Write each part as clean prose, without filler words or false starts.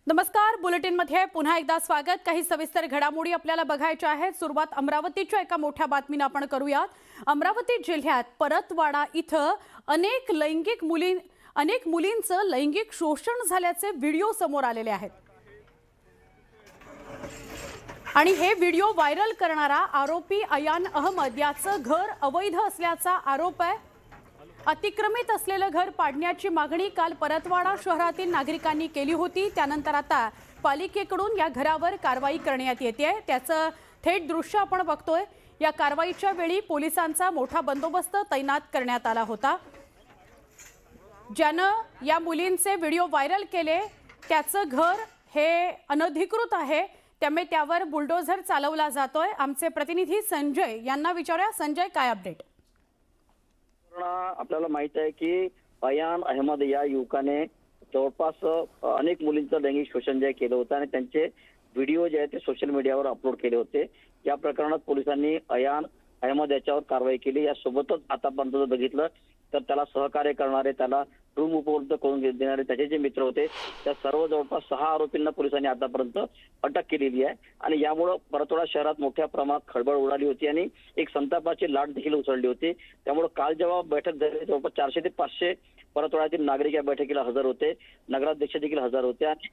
नमस्कार, बुलेटिनमध्ये पुन्हा एकदा स्वागत। काही सविस्तर घडामोडी आपल्याला बघायच्या आहेत। सुरुवात अमरावतीच्या एका मोठ्या बातमीने आपण करूयात। अमरावती जिल्ह्यात परतवाडा इथं अनेक मुलींचं लैंगिक शोषण झाल्याचे व्हिडिओ समोर आलेले आहेत आणि हे व्हिडिओ व्हायरल करणारा आरोपी अयान अहमद याचं घर अवैध असल्याचा आरोप आहे। अतिक्रमित असलेलं घर पाडण्याची मागणी काल परतवाडा शहरातील नागरिकांनी केली होती। त्यानंतर आता पालिकेकडून या घरावर कारवाई करण्यात येते। त्याचं थेट दृश्य आपण बघतोय। या कारवाईच्या वेळी पोलिसांचा मोठा बंदोबस्त तैनात करण्यात आला होता। ज्यानं या मुलींचे व्हिडिओ व्हायरल केले त्याचं घर हे अनधिकृत आहे, त्यामुळे त्यावर बुलडोझर चालवला जातोय। आमचे प्रतिनिधी संजय यांना विचारूया। संजय, काय अपडेट? आपल्याला माहित आहे की अयान अहमद या युवकाने जवळपास अनेक मुलींचं लैंगिक शोषण जे केलं होतं आणि त्यांचे व्हिडिओ जे आहेत ते सोशल मीडियावर अपलोड केले होते। या प्रकरणात पोलिसांनी अयान अहमद याच्यावर कारवाई केली। यासोबतच आतापर्यंत जर बघितलं तर त्याला सहकार्य करणारे, त्याला रूम उपलब्ध करून देणारे त्याचे जे मित्र होते त्या सर्व जवळपास 6 आरोपींना पोलिसांनी आतापर्यंत अटक केलेली आहे। आणि यामुळे परतवाडा शहरात मोठ्या प्रमाणात खळबळ उडाली होती आणि एक संतापाची लाट देखील उसळली होती। त्यामुळे काल जेव्हा बैठक झाली जवळपास 400 ते 500 परतवाड्यातील नागरिक या बैठकीला हजर होते। नगराध्यक्ष देखील हजर होते। आणि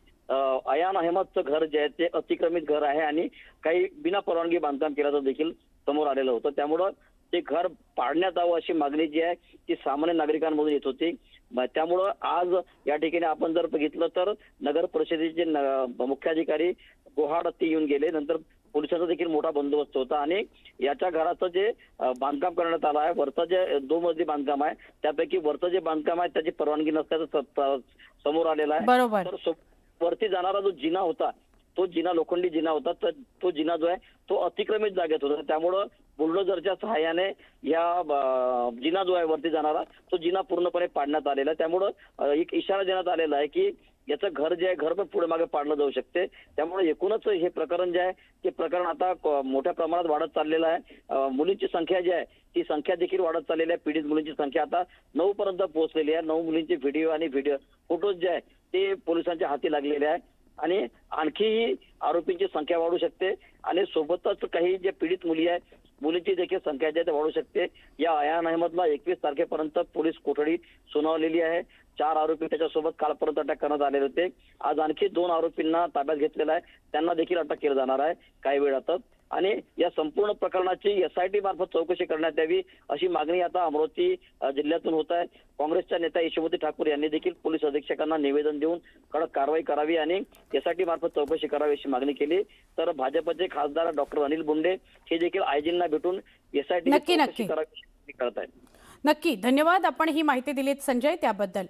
अयान अहमदचं घर जे आहे ते अतिक्रमित घर आहे आणि काही बिना परवानगी बांधकाम केल्याचं देखील समोर आलेलं होतं। त्यामुळं ते घर पाडण्यात यावं अशी मागणी जी आहे ती सामान्य नागरिकांमधून येत होती। त्यामुळं आज या ठिकाणी आपण जर बघितलं तर नगर परिषदेचे मुख्याधिकारी गोहाड ते येऊन गेले। नंतर पोलिसांचा देखील मोठा बंदोबस्त होता आणि याच्या घराचं जे बांधकाम करण्यात आलं आहे, वरचं जे 2 मजली बांधकाम आहे त्यापैकी वरचं जे बांधकाम आहे त्याची परवानगी नसल्याचं समोर आलेलं आहे। तर वरती जाणारा जो जिना होता तो जिना लोखंडी जिना होता, तर तो जिना जो आहे तो अतिक्रमित जागेत होता। त्यामुळं बुलडोझरच्या सहाय्याने या जिना जो आहे वरती जाणारा तो जिना पूर्णपणे पाडण्यात आलेला आहे। त्यामुळं एक इशारा देण्यात आलेला आहे की याचं घर जे आहे घर पण पुढे मागे पाडलं जाऊ शकते। त्यामुळे एकूणच हे प्रकरण जे आहे ते प्रकरण आता मोठ्या प्रमाणात वाढत चाललेलं आहे। मुलींची संख्या जी आहे ती संख्या देखील वाढत चाललेली आहे। पीडित मुलींची संख्या आता 9 पर्यंत पोहोचलेली आहे। 9 मुलींचे व्हिडिओ फोटोज जे आहे ते पोलिसांच्या हाती लागलेले आहे आणि आणखी आरोपींची संख्या वाढू शकते आणि सोबतच काही जे पीडित मुली आहेत मुलींची देखील संख्या जी आहे वाढू शकते। या अयान अहमदला 21 तारखेपर्यंत पोलीस कोठडी सुनावलेली आहे। 4 आरोपी त्याच्यासोबत कालपर्यंत अटक करण्यात आलेले होते। आज आणखी 2 आरोपींना ताब्यात घेतलेला आहे, त्यांना देखील अटक केलं जाणार आहे काही वेळातच। आणि या संपूर्ण प्रकरणाची SIT मार्फत चौकशी करण्यात यावी अशी मागणी आता अमरावती जिल्ह्यातून होत आहे। काँग्रेसच्या नेत्या यशोमती ठाकूर यांनी देखील पोलीस अधीक्षकांना निवेदन देऊन कडक कारवाई करावी आणि SIT मार्फत चौकशी करावी अशी मागणी केली। तर भाजपचे खासदार डॉक्टर अनिल बोंडे हे देखील आयजींना भेटून SIT चौकशी करावी करत आहेत। नक्की, धन्यवाद। आपण ही माहिती दिलीत संजय त्याबद्दल।